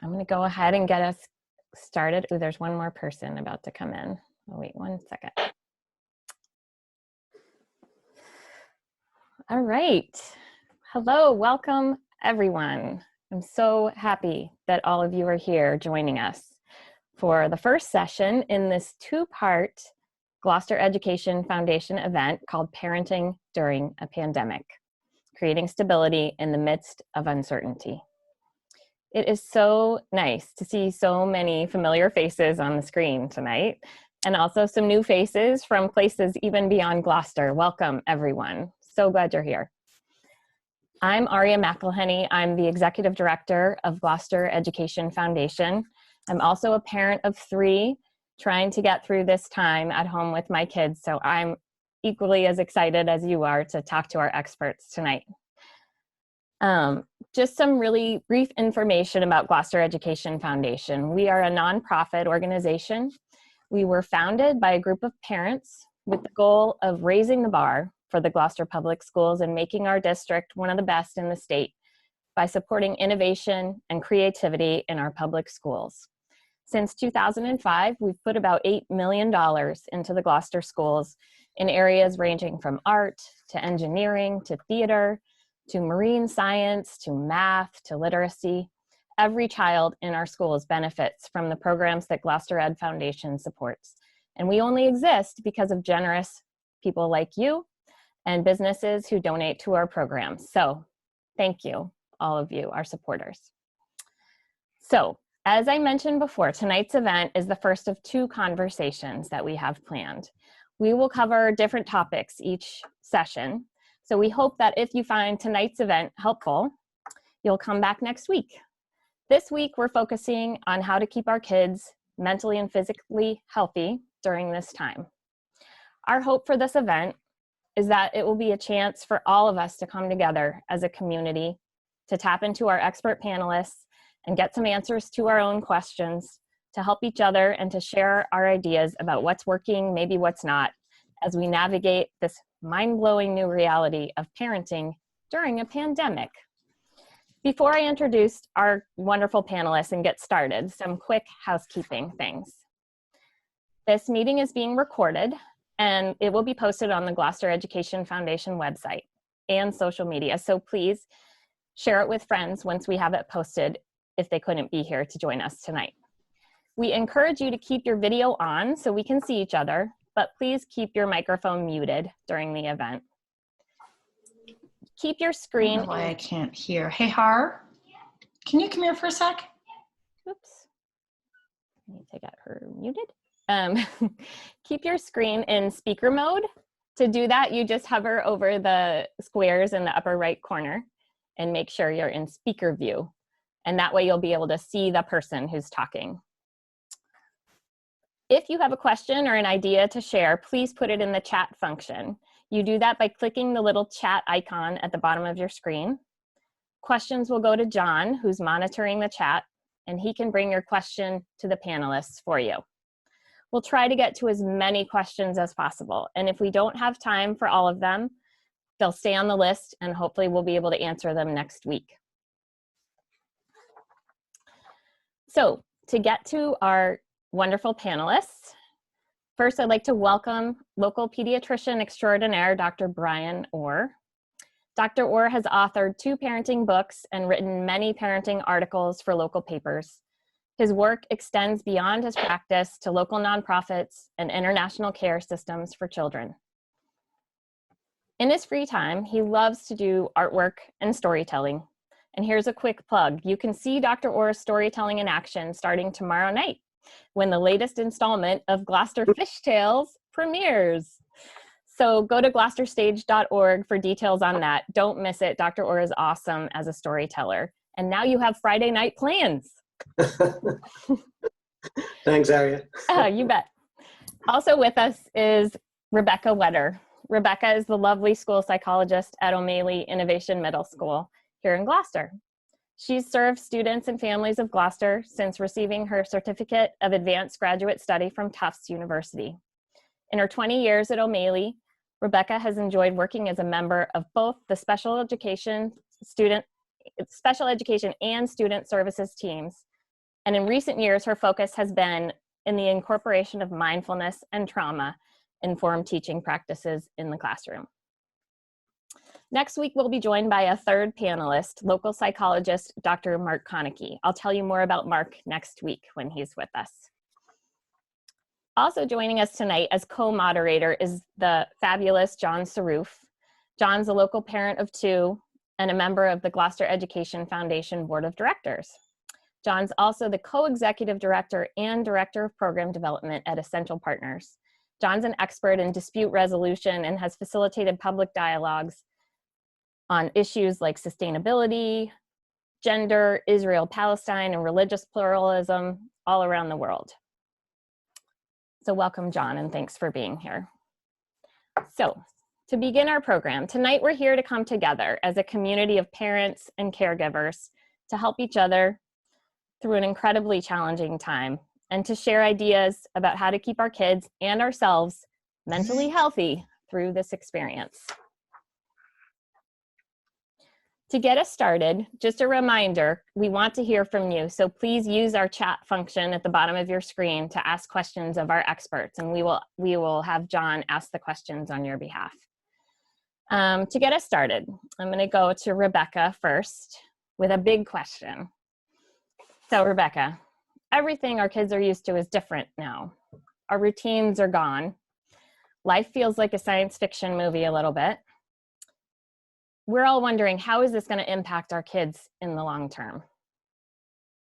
I'm going to go ahead and get us started. Ooh, there's one more person about to come in. Oh, wait 1 second. All right. Hello, welcome everyone. I'm so happy that all of you are here joining us for the first session in this two-part Gloucester Education Foundation event called Parenting During a Pandemic, Creating Stability in the Midst of Uncertainty. It is so nice to see so many familiar faces on the screen tonight, and also some new faces from places even beyond Gloucester. Welcome, everyone. So glad you're here. I'm Aria McElhenny. I'm the Executive Director of Gloucester Education Foundation. I'm also a parent of 3, trying to get through this time at home with my kids, so I'm equally as excited as you are to talk to our experts tonight. Just some really brief information about Gloucester Education Foundation. We are a nonprofit organization. We were founded by a group of parents with the goal of raising the bar for the Gloucester Public Schools and making our district one of the best in the state by supporting innovation and creativity in our public schools. Since 2005, we've put about $8 million into the Gloucester schools in areas ranging from art to engineering to theater to marine science, to math, to literacy. Every child in our schools benefits from the programs that Gloucester Ed Foundation supports. And we only exist because of generous people like you and businesses who donate to our programs. So thank you, all of you, our supporters. So as I mentioned before, tonight's event is the first of 2 conversations that we have planned. We will cover different topics each session. So we hope that if you find tonight's event helpful, you'll come back next week. This week, we're focusing on how to keep our kids mentally and physically healthy during this time. Our hope for this event is that it will be a chance for all of us to come together as a community, to tap into our expert panelists and get some answers to our own questions, to help each other and to share our ideas about what's working, maybe what's not, as we navigate this mind-blowing new reality of parenting during a pandemic. Before I introduce our wonderful panelists and get started, some quick housekeeping things. This meeting is being recorded and it will be posted on the Gloucester Education Foundation website and social media, so please share it with friends once we have it posted if they couldn't be here to join us tonight. We encourage you to keep your video on so we can see each other, but please keep your microphone muted during the event. Keep your screen. I don't know why I can't hear. Hey, Har, can you come here for a sec? Oops. I need to get her muted. Keep your screen in speaker mode. To do that, you just hover over the squares in the upper right corner and make sure you're in speaker view. And that way you'll be able to see the person who's talking. If you have a question or an idea to share, please put it in the chat function. You do that by clicking the little chat icon at the bottom of your screen. Questions will go to John, who's monitoring the chat, and he can bring your question to the panelists for you. We'll try to get to as many questions as possible, and if we don't have time for all of them, they'll stay on the list, and hopefully we'll be able to answer them next week. So, to get to our wonderful panelists, first I'd like to welcome local pediatrician extraordinaire, Dr. Brian Orr. Dr. Orr has authored 2 parenting books and written many parenting articles for local papers. His work extends beyond his practice to local nonprofits and international care systems for children. In his free time, he loves to do artwork and storytelling. And here's a quick plug. You can see Dr. Orr's storytelling in action starting tomorrow night when the latest installment of Gloucester Fish Tales premieres. So go to gloucesterstage.org for details on that. Don't miss it. Dr. Orr is awesome as a storyteller. And now you have Friday night plans. Thanks, Aria. Oh, you bet. Also with us is Rebecca Wetter. Rebecca is the lovely school psychologist at O'Malley Innovation Middle School here in Gloucester. She's served students and families of Gloucester since receiving her Certificate of Advanced Graduate Study from Tufts University. In her 20 years at O'Malley, Rebecca has enjoyed working as a member of both the special education and student services teams And in recent years, her focus has been in the incorporation of mindfulness and trauma-informed teaching practices in the classroom. Next week, we'll be joined by a third panelist, local psychologist, Dr. Mark Konecki. I'll tell you more about Mark next week when he's with us. Also joining us tonight as co-moderator is the fabulous John Sarrouf. John's a local parent of 2 and a member of the Gloucester Education Foundation Board of Directors. John's also the co-executive director and director of program development at Essential Partners. John's an expert in dispute resolution and has facilitated public dialogues on issues like sustainability, gender, Israel-Palestine, and religious pluralism all around the world. So welcome, John, and thanks for being here. So to begin our program, tonight we're here to come together as a community of parents and caregivers to help each other through an incredibly challenging time and to share ideas about how to keep our kids and ourselves mentally healthy through this experience. To get us started, just a reminder, we want to hear from you, so please use our chat function at the bottom of your screen to ask questions of our experts, and we will have John ask the questions on your behalf. To get us started, I'm going to go to Rebecca first with a big question. So Rebecca, everything our kids are used to is different now. Our routines are gone. Life feels like a science fiction movie a little bit. We're all wondering, how is this going to impact our kids in the long term?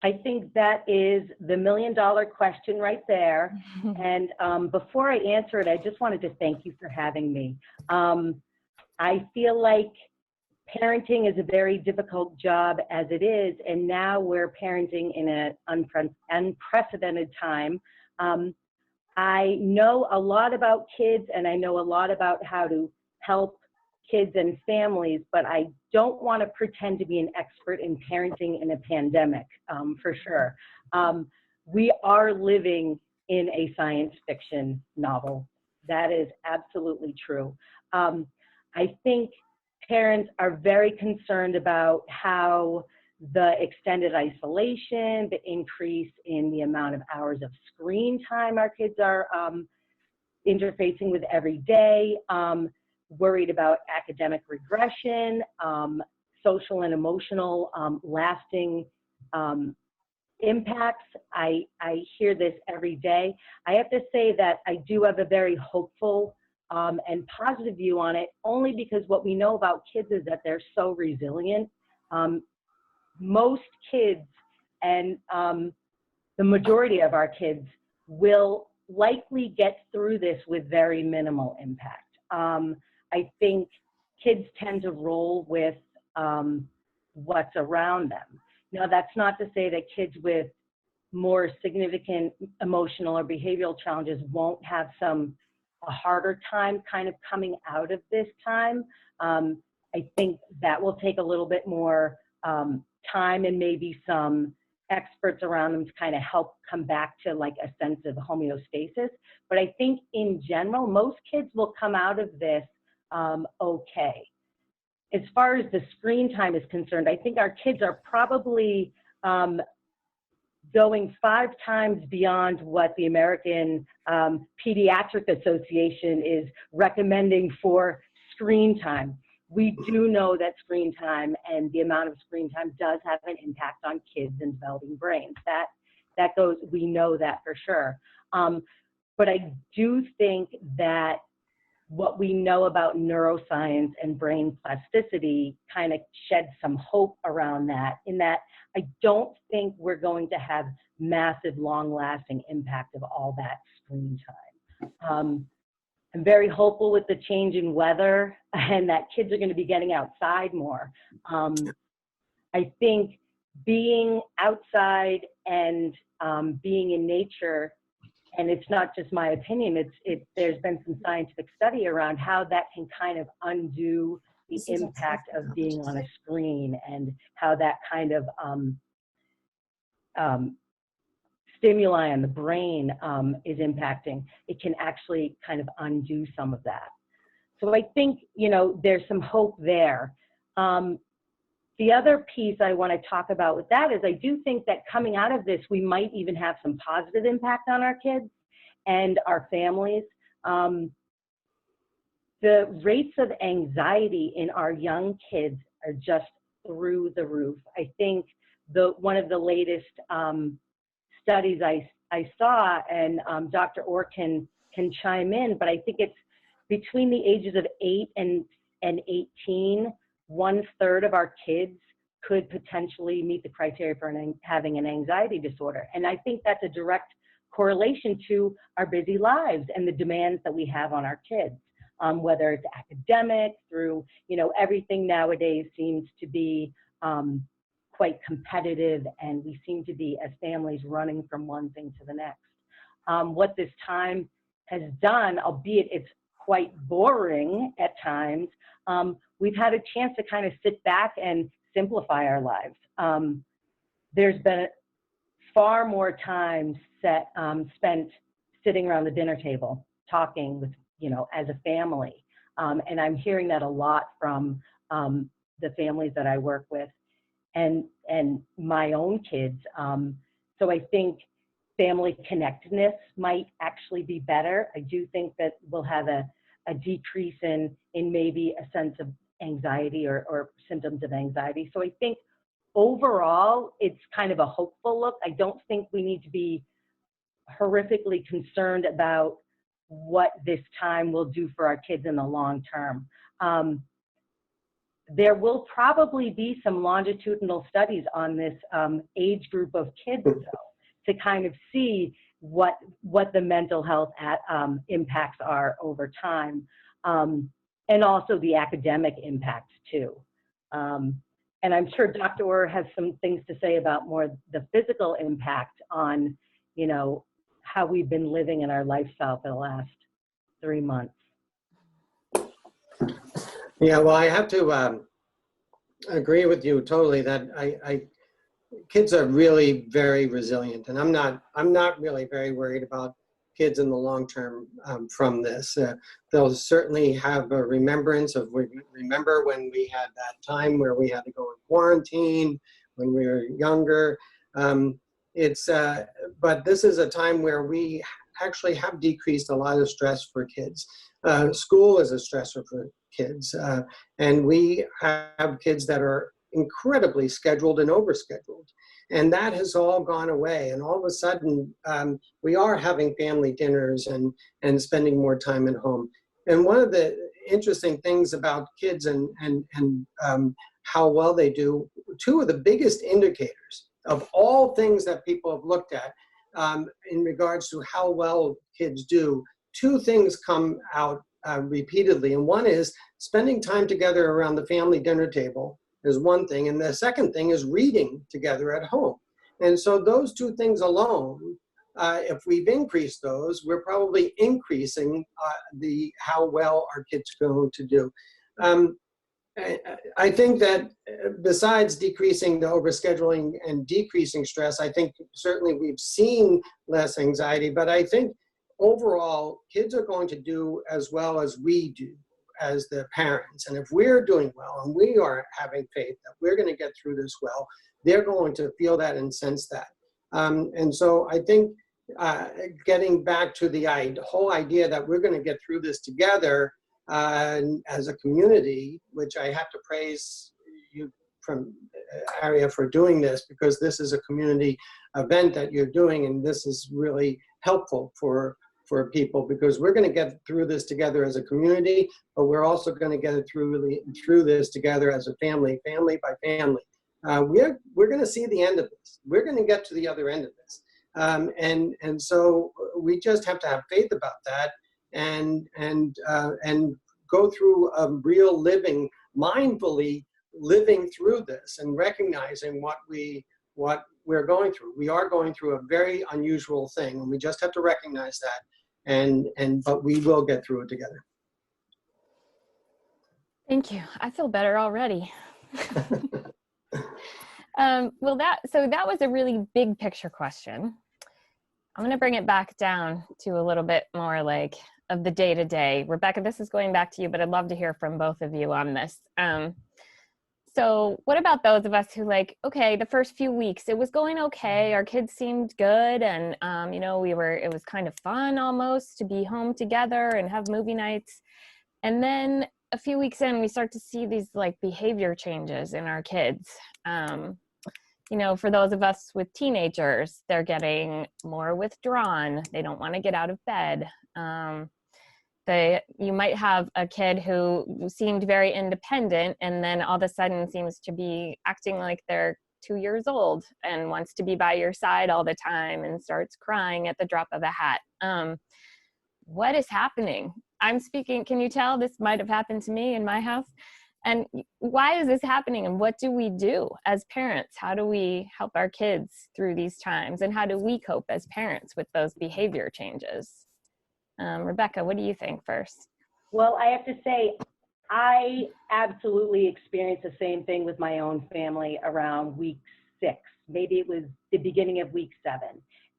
I think that is the million-dollar question right there. And before I answer it, I just wanted to thank you for having me. I feel like parenting is a very difficult job as it is, and now we're parenting in an unprecedented time. I know a lot about kids, and I know a lot about how to help kids and families, but I don't want to pretend to be an expert in parenting in a pandemic, for sure. We are living in a science fiction novel. That is absolutely true. I think parents are very concerned about how the extended isolation, the increase in the amount of hours of screen time our kids are interfacing with every day, worried about academic regression, social and emotional lasting impacts. I hear this every day. I have to say that I do have a very hopeful and positive view on it, only because what we know about kids is that they're so resilient. Most kids and the majority of our kids will likely get through this with very minimal impact. I think kids tend to roll with what's around them. Now, that's not to say that kids with more significant emotional or behavioral challenges won't have a harder time kind of coming out of this time. I think that will take a little bit more time and maybe some experts around them to kind of help come back to like a sense of homeostasis. But I think in general, most kids will come out of this okay. As far as the screen time is concerned, I think our kids are probably going 5 times beyond what the American Pediatric Association is recommending for screen time. We do know that screen time and the amount of screen time does have an impact on kids and developing brains. That goes, we know that for sure. But I do think that what we know about neuroscience and brain plasticity kind of sheds some hope around that, in that I don't think we're going to have massive, long-lasting impact of all that screen time. I'm very hopeful with the change in weather and that kids are going to be getting outside more. I think being outside and being in nature, and it's not just my opinion, there's been some scientific study around how that can kind of undo the impact of being on a screen and how that kind of stimuli on the brain is impacting. It can actually kind of undo some of that. So I think, you know, there's some hope there. The other piece I want to talk about with that is I do think that coming out of this, we might even have some positive impact on our kids and our families. The rates of anxiety in our young kids are just through the roof. I think one of the latest studies I saw, and Dr. Orr can chime in, but I think it's between the ages of 8 and 18, 1/3 of our kids could potentially meet the criteria for having an anxiety disorder. And I think that's a direct correlation to our busy lives and the demands that we have on our kids, whether it's academic, through, everything nowadays seems to be quite competitive, and we seem to be, as families, running from one thing to the next. What this time has done, albeit it's quite boring at times, we've had a chance to kind of sit back and simplify our lives. There's been far more time spent sitting around the dinner table, talking with, as a family. And I'm hearing that a lot from the families that I work with and my own kids. So I think family connectedness might actually be better. I do think that we'll have a decrease in maybe a sense of anxiety or symptoms of anxiety. So I think overall, it's kind of a hopeful look. I don't think we need to be horrifically concerned about what this time will do for our kids in the long term. There will probably be some longitudinal studies on this age group of kids, though, to kind of see what the mental health impacts are over time, and also the academic impacts too. And I'm sure Dr. Orr has some things to say about more the physical impact on, how we've been living in our lifestyle for the last 3 months. Yeah, well, I have to agree with you totally that kids are really very resilient, and I'm not really very worried about kids in the long term from this. They'll certainly have a remembrance of, remember when we had that time where we had to go in quarantine when we were younger. But this is a time where we actually have decreased a lot of stress for kids. School is a stressor for kids, and we have kids that are incredibly scheduled and overscheduled. And that has all gone away. And all of a sudden, we are having family dinners and spending more time at home. And one of the interesting things about kids and how well they do, two of the biggest indicators of all things that people have looked at in regards to how well kids do, two things come out repeatedly. And one is spending time together around the family dinner table is one thing. And the second thing is reading together at home. And so those two things alone, if we've increased those, we're probably increasing how well our kids are going to do. I think that besides decreasing the overscheduling and decreasing stress, I think certainly we've seen less anxiety, but I think overall kids are going to do as well as we do as the parents. And if we're doing well and we are having faith that we're going to get through this well, they're going to feel that and sense that. And so I think getting back to the whole idea that we're going to get through this together as a community, which I have to praise you from Aria for doing this, because this is a community event that you're doing, and this is really helpful for people, because we're going to get through this together as a community, but we're also going to get it through this together as a family by family. We're going to see the end of this. We're going to get to the other end of this. And so we just have to have faith about that and go through a real living, mindfully living through this and recognizing what we're going through. We are going through a very unusual thing, and we just have to recognize that. But we will get through it together. Thank you. I feel better already. Well, that was a really big picture question. I'm going to bring it back down to a little bit more like of the day-to-day. Rebecca, this is going back to you, but I'd love to hear from both of you on this. So what about those of us who like, okay, the first few weeks, it was going okay. Our kids seemed good. And, you know, it was kind of fun almost to be home together and have movie nights. And then a few weeks in, we start to see these like behavior changes in our kids. You know, for those of us with teenagers, they're getting more withdrawn. They don't want to get out of bed. You might have a kid who seemed very independent and then all of a sudden seems to be acting like they're 2 years old and wants to be by your side all the time and starts crying at the drop of a hat. What is happening? I'm speaking, can you tell this might have happened to me in my house? And why is this happening? And what do we do as parents? How do we help our kids through these times? And how do we cope as parents with those behavior changes? Rebecca, what do you think first? Well, I have to say, I absolutely experienced the same thing with my own family around week 6. Maybe it was the beginning of week 7.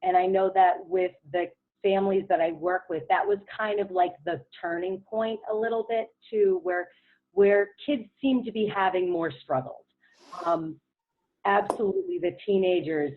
And I know that with the families that I work with, that was kind of like the turning point a little bit to where kids seem to be having more struggles. Absolutely, the teenagers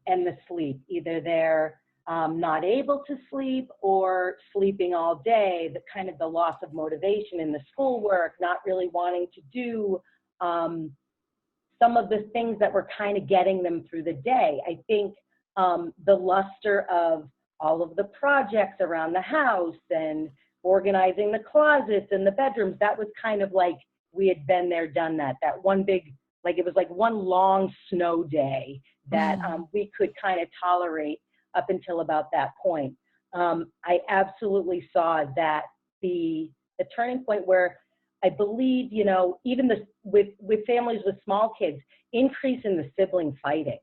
and the sleep, either they're not able to sleep or sleeping all day, the kind of the loss of motivation in the schoolwork, not really wanting to do some of the things that were kind of getting them through the day. I think the luster of all of the projects around the house and organizing the closets and the bedrooms, that was kind of like we had been there, done that. That one big, like it was like one long snow day that we could kind of tolerate up until about that point. I absolutely saw that the turning point where I believe, you know, even with families with small kids, increase in the sibling fighting,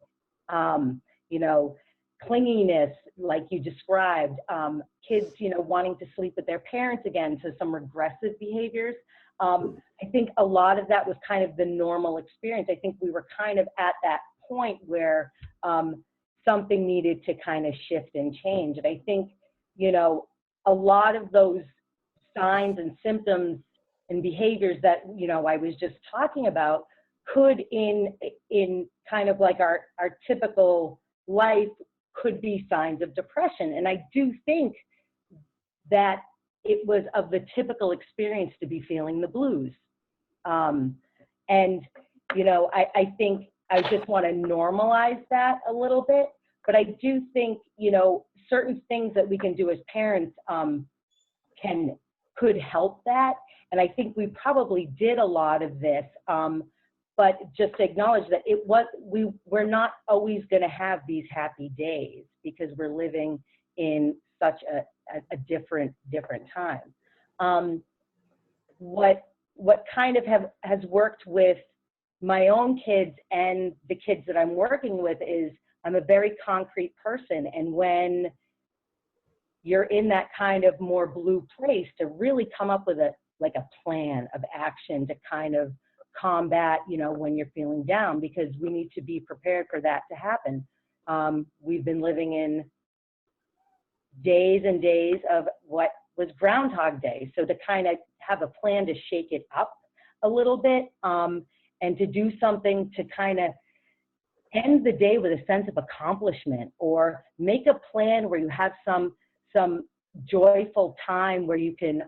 you know, clinginess, like you described, kids, you know, wanting to sleep with their parents again, so some regressive behaviors. I think a lot of that was kind of the normal experience. I think we were kind of at that point where something needed to kind of shift and change. And I think, you know, a lot of those signs and symptoms and behaviors that, you know, I was just talking about could in kind of like our typical life could be signs of depression. And I do think that it was of the typical experience to be feeling the blues. And, you know, I think I just want to normalize that a little bit, but I do think, you know, certain things that we can do as parents could help that. And I think we probably did a lot of this, but just to acknowledge that we're not always going to have these happy days because we're living in such a different time. What kind of has worked with my own kids and the kids that I'm working with is I'm a very concrete person, and when you're in that kind of more blue place, to really come up with a plan of action to kind of combat, you know, when you're feeling down, because we need to be prepared for that to happen. We've been living in days and days of what was Groundhog Day. So to kind of have a plan to shake it up a little bit, and to do something to kind of end the day with a sense of accomplishment, or make a plan where you have some joyful time where you can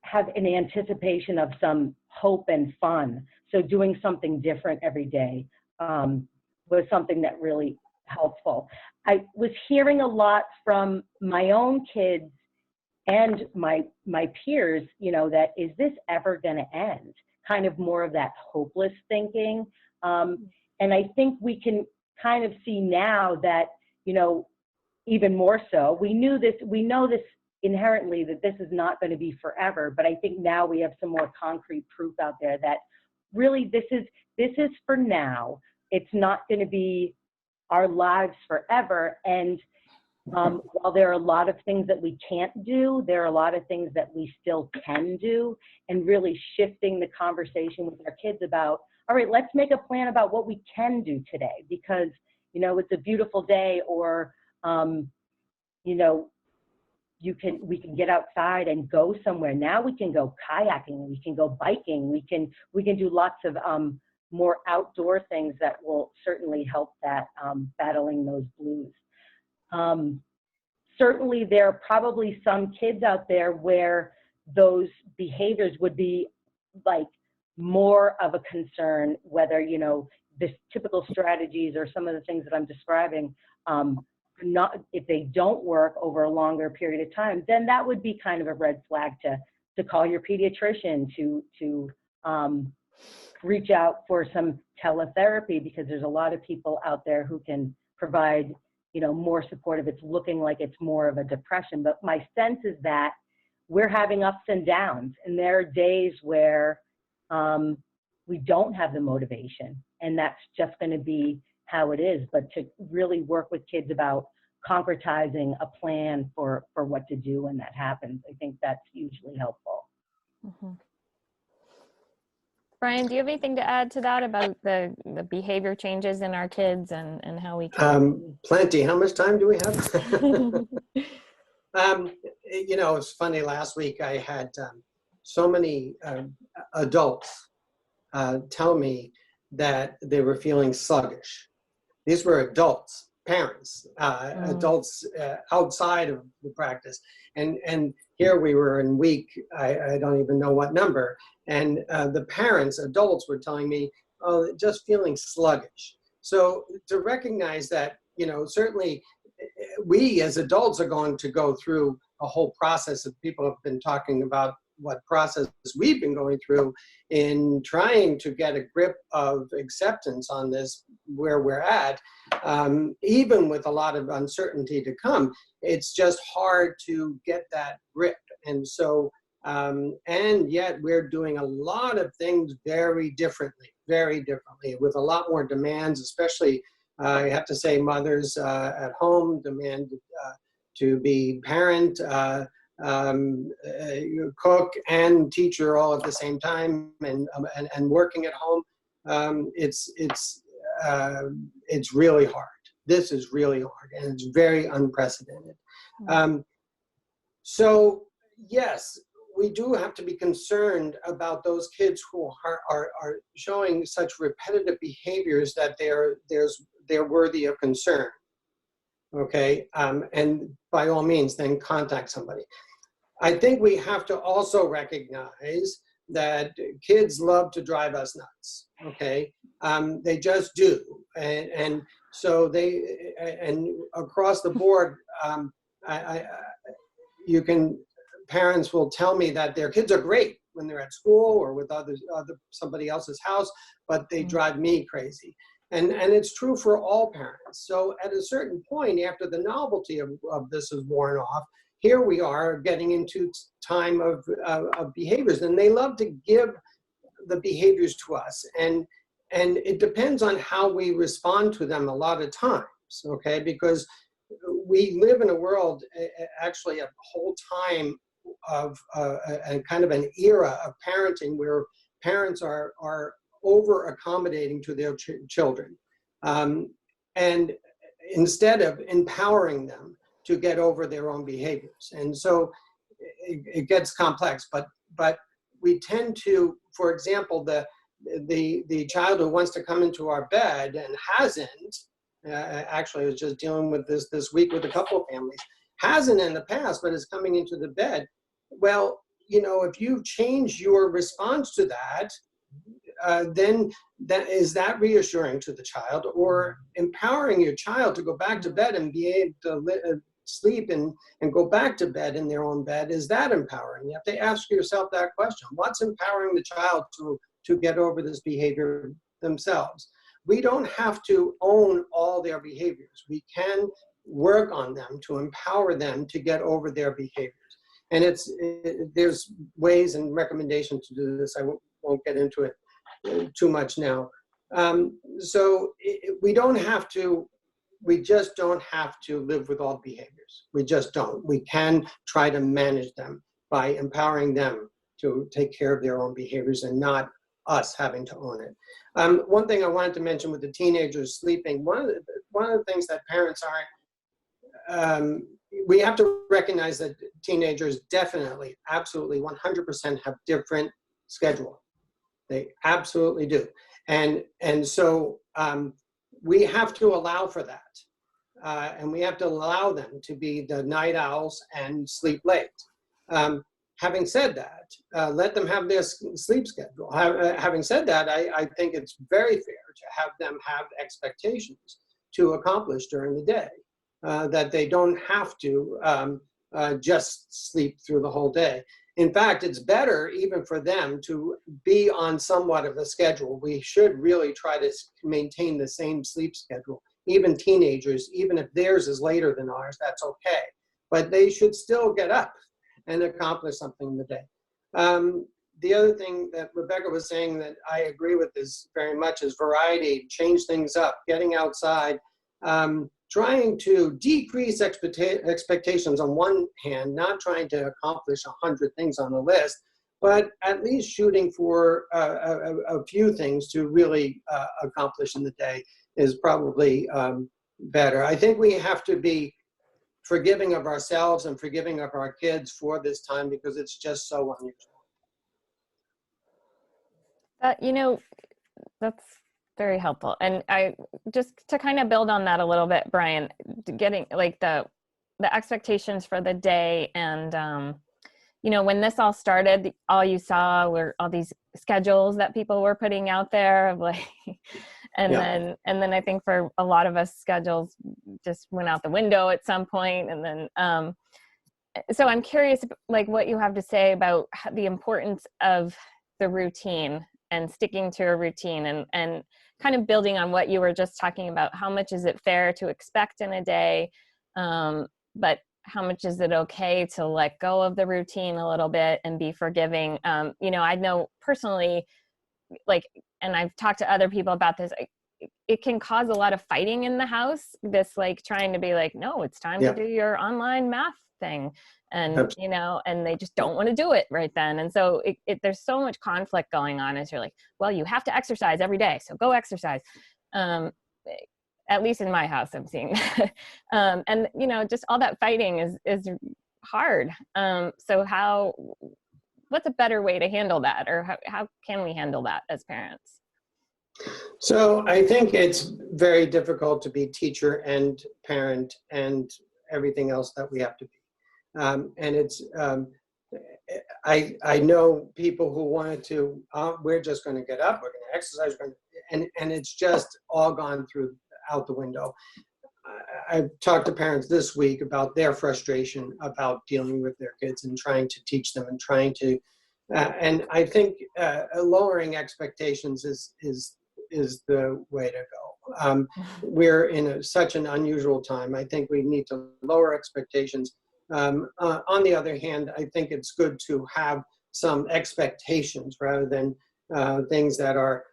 have an anticipation of some hope and fun. So doing something different every day was something that really helpful. I was hearing a lot from my own kids and my peers, you know, that is this ever going to end? Kind of more of that hopeless thinking. And I think we can kind of see now that, you know, even more so, we know this inherently, that this is not going to be forever, but I think now we have some more concrete proof out there that really this is for now. It's not going to be our lives forever. And while there are a lot of things that we can't do, there are a lot of things that we still can do, and really shifting the conversation with our kids about, all right, let's make a plan about what we can do today, because, you know, it's a beautiful day, or, you know, we can get outside and go somewhere. Now we can go kayaking, we can go biking, we can do lots of more outdoor things that will certainly help that battling those blues. Certainly there are probably some kids out there where those behaviors would be like more of a concern, whether, you know, the typical strategies or some of the things that I'm describing, not, if they don't work over a longer period of time, then that would be kind of a red flag to call your pediatrician, to reach out for some teletherapy, because there's a lot of people out there who can provide, you know, more support if it's looking like it's more of a depression. But my sense is that we're having ups and downs, and there are days where we don't have the motivation, and that's just going to be how it is. But to really work with kids about concretizing a plan for what to do when that happens, I think that's hugely helpful. Mm-hmm. Brian, do you have anything to add to that about the behavior changes in our kids and how we can? Plenty. How much time do we have? You know, it's funny, last week I had so many adults tell me that they were feeling sluggish. These were adults, parents, adults outside of the practice. And here we were in week, I don't even know what number, and the parents, adults, were telling me, oh, just feeling sluggish. So to recognize that, you know, certainly we as adults are going to go through a whole process of, people have been talking about what process we've been going through in trying to get a grip of acceptance on this, where we're at, even with a lot of uncertainty to come. It's just hard to get that grip. And so, and yet we're doing a lot of things very differently, with a lot more demands, especially I have to say mothers at home demand to be parent, cook and teacher all at the same time, and working at home. It's really hard. This is really hard, and it's very unprecedented. So yes, we do have to be concerned about those kids who are showing such repetitive behaviors that they're worthy of concern. Okay, and by all means, then contact somebody. I think we have to also recognize that kids love to drive us nuts. Okay, they just do, and so and across the board, parents will tell me that their kids are great when they're at school or with somebody else's house, but they drive me crazy. And it's true for all parents. So at a certain point, after the novelty of this is worn off, here we are getting into time of behaviors, and they love to give the behaviors to us. And it depends on how we respond to them a lot of times, okay? Because we live in a world, actually a whole time of a kind of an era of parenting where parents are over accommodating to their children, and instead of empowering them to get over their own behaviors. And so it gets complex, but we tend to, for example, the child who wants to come into our bed and hasn't, actually I was just dealing with this week with a couple of families, hasn't in the past, but is coming into the bed. Well, you know, if you change your response to that, then is that reassuring to the child, or empowering your child to go back to bed and be able to sleep and go back to bed in their own bed? Is that empowering? You have to ask yourself that question. What's empowering the child to get over this behavior themselves? We don't have to own all their behaviors. We can work on them to empower them to get over their behaviors. And there's ways and recommendations to do this. I won't get into it too much now. So we just don't have to live with all behaviors. We just don't. We can try to manage them by empowering them to take care of their own behaviors and not us having to own it. One thing I wanted to mention with the teenagers sleeping, one of the things that parents aren't we have to recognize that teenagers definitely, absolutely, 100% have different schedule. They absolutely do. And so we have to allow for that. And we have to allow them to be the night owls and sleep late. Having said that, let them have their sleep schedule. Having said that, I think it's very fair to have them have expectations to accomplish during the day, that they don't have to just sleep through the whole day. In fact, it's better even for them to be on somewhat of a schedule. We should really try to maintain the same sleep schedule. Even teenagers, even if theirs is later than ours, that's okay. But they should still get up and accomplish something in the day. The other thing that Rebecca was saying that I agree with this very much is variety, change things up, getting outside, trying to decrease expectations on one hand, not trying to accomplish 100 things on the list, but at least shooting for a few things to really accomplish in the day is probably better. I think we have to be forgiving of ourselves and forgiving of our kids for this time because it's just so unusual. You know, that's very helpful. And I just to kind of build on that a little bit, Brian, getting like the expectations for the day. And, you know, when this all started, all you saw were all these schedules that people were putting out there of like, and then I think for a lot of us, schedules just went out the window at some point. And then, so I'm curious, like what you have to say about the importance of the routine and sticking to a routine and kind of building on what you were just talking about. How much is it fair to expect in a day? But how much is it okay to let go of the routine a little bit and be forgiving? You know, I know personally, like, and I've talked to other people about this, it can cause a lot of fighting in the house. This like trying to be like, no, it's time to do your online math thing. And, you know, and they just don't want to do it right then. And so there's so much conflict going on as you're like, well, you have to exercise every day. So go exercise. At least in my house, I'm seeing that. And, you know, just all that fighting is hard. So what's a better way to handle that? Or how can we handle that as parents? So I think it's very difficult to be teacher and parent and everything else that we have to be. And it's, I know people who wanted to, we're just going to get up, we're going to exercise, and it's just all gone out the window. I've talked to parents this week about their frustration about dealing with their kids and trying to teach them and trying to, and I think lowering expectations is the way to go. We're in such an unusual time. I think we need to lower expectations. On the other hand, I think it's good to have some expectations rather than things that are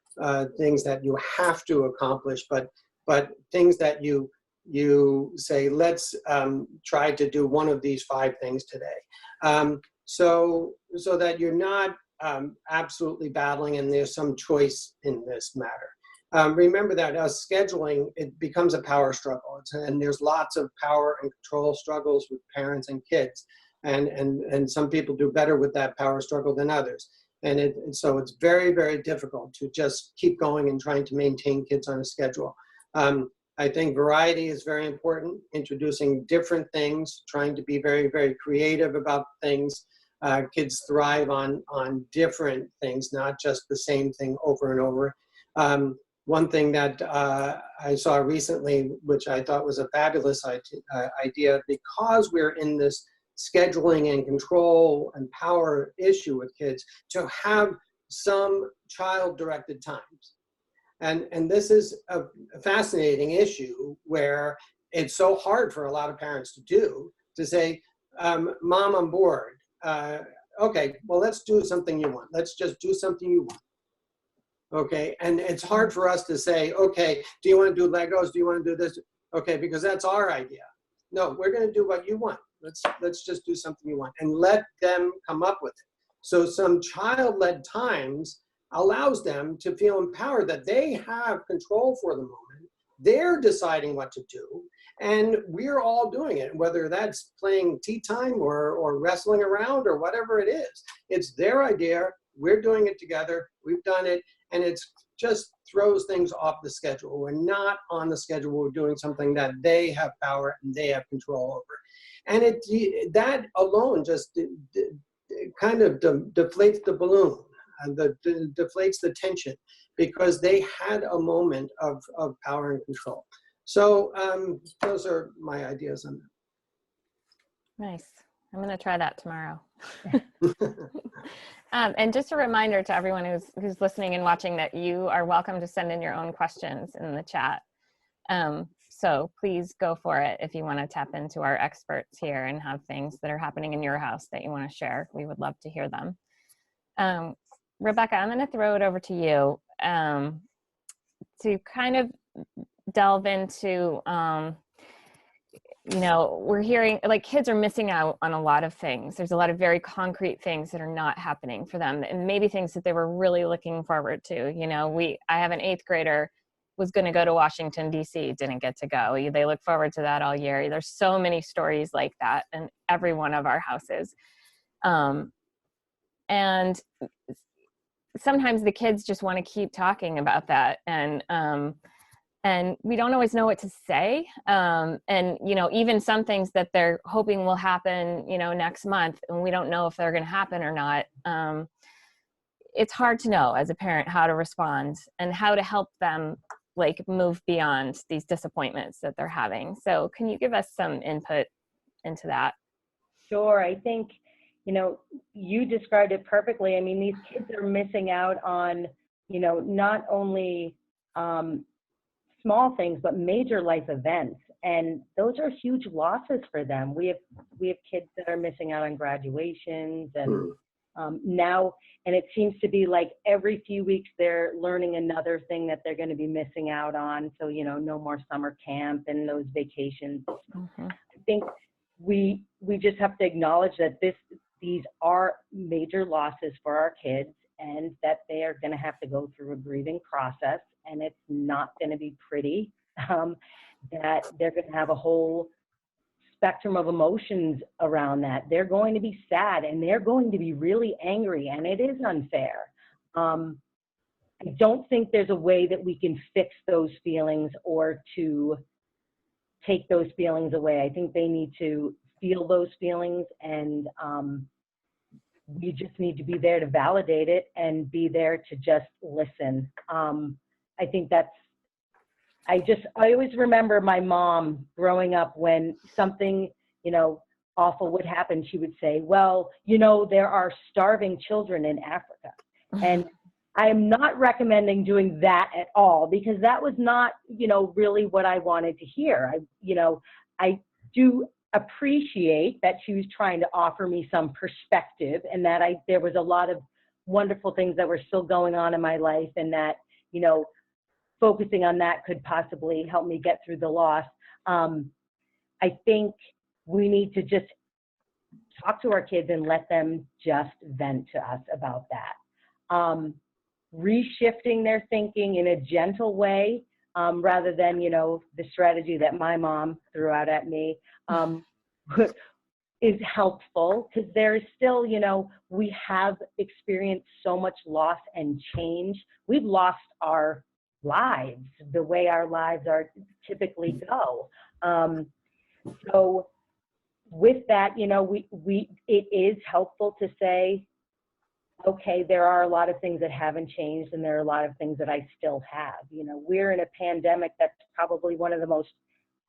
things that you have to accomplish, but things that you say, let's try to do one of these 5 things today. So that you're not absolutely battling and there's some choice in this matter. Remember that scheduling, it becomes a power struggle, and there's lots of power and control struggles with parents and kids, and some people do better with that power struggle than others, and so it's very, very difficult to just keep going and trying to maintain kids on a schedule. I think variety is very important, introducing different things, trying to be very, very creative about things. Kids thrive on different things, not just the same thing over and over. One thing that I saw recently, which I thought was a fabulous idea, because we're in this scheduling and control and power issue with kids, to have some child-directed times. And this is a fascinating issue where it's so hard for a lot of parents to do, to say, Mom, I'm bored. Okay, well, let's do something you want. Let's just do something you want. Okay, and it's hard for us to say, okay, do you want to do Legos? Do you want to do this? Okay, because that's our idea. No, we're going to do what you want. Let's just do something you want and let them come up with it. So some child-led times allows them to feel empowered that they have control for the moment, They're deciding what to do, and we're all doing it, whether that's playing tea time or wrestling around or whatever it is. It's their idea. We're doing it together. We've done it, and it's just throws things off the schedule. We're not on the schedule. We're doing something that they have power and they have control over. And that alone just kind of deflates the balloon, and deflates the tension, because they had a moment of power and control. So those are my ideas on that. Nice. I'm going to try that tomorrow. And just a reminder to everyone who's listening and watching that you are welcome to send in your own questions in the chat. So please go for it if you want to tap into our experts here and have things that are happening in your house that you want to share. We would love to hear them. Rebecca, I'm going to throw it over to you to kind of delve into, we're hearing like kids are missing out on a lot of things. There's a lot of very concrete things that are not happening for them, and maybe things that they were really looking forward to. I have an 8th grader was going to go to Washington, D.C., didn't get to go. They look forward to that all year. There's so many stories like that in every one of our houses. And sometimes the kids just want to keep talking about that. And we don't always know what to say. And, even some things that they're hoping will happen, next month, and we don't know if they're going to happen or not. It's hard to know as a parent how to respond and how to help them move beyond these disappointments that they're having. So can you give us some input into that? Sure. I think, you described it perfectly. I mean, these kids are missing out on, not only small things, but major life events. And those are huge losses for them. We have kids that are missing out on graduations and now, and it seems to be like every few weeks they're learning another thing that they're going to be missing out on. So, no more summer camp and those vacations. Mm-hmm. I think we just have to acknowledge that these are major losses for our kids, and that they are going to have to go through a grieving process, and it's not going to be pretty, that they're going to have a whole spectrum of emotions around that. They're going to be sad, and they're going to be really angry, and it is unfair. I don't think there's a way that we can fix those feelings or to take those feelings away. I think they need to feel those feelings, and we just need to be there to validate it and be there to just listen. I think I always remember my mom growing up, when something, awful would happen, she would say, well, there are starving children in Africa. And I am not recommending doing that at all, because that was not, really what I wanted to hear. I do appreciate that she was trying to offer me some perspective, and that there was a lot of wonderful things that were still going on in my life, and that, focusing on that could possibly help me get through the loss. I think we need to just talk to our kids and let them just vent to us about that. Reshifting their thinking in a gentle way, rather than, the strategy that my mom threw out at me, is helpful, because there is still, we have experienced so much loss and change. We've lost our lives, the way our lives are typically go. So with that, it is helpful to say, okay, there are a lot of things that haven't changed, and there are a lot of things that I still have. We're in a pandemic that's probably one of the most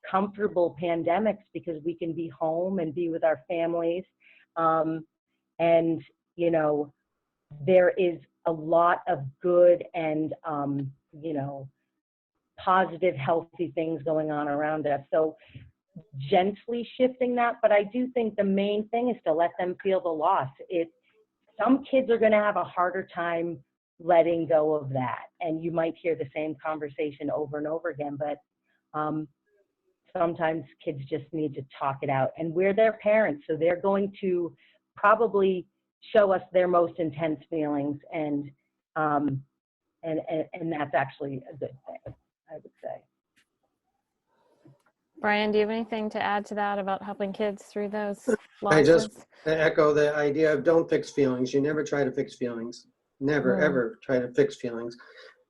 comfortable pandemics, because we can be home and be with our families. And, there is a lot of good and, positive, healthy things going on around us. So gently shifting that, but I do think the main thing is to let them feel the loss. Some kids are going to have a harder time letting go of that, and you might hear the same conversation over and over again, but sometimes kids just need to talk it out, and we're their parents, so they're going to probably show us their most intense feelings, and that's actually a good thing, I would say. Brian, do you have anything to add to that about helping kids through those I just losses? echo the idea of don't fix feelings. You never try to fix feelings. Never, ever try to fix feelings.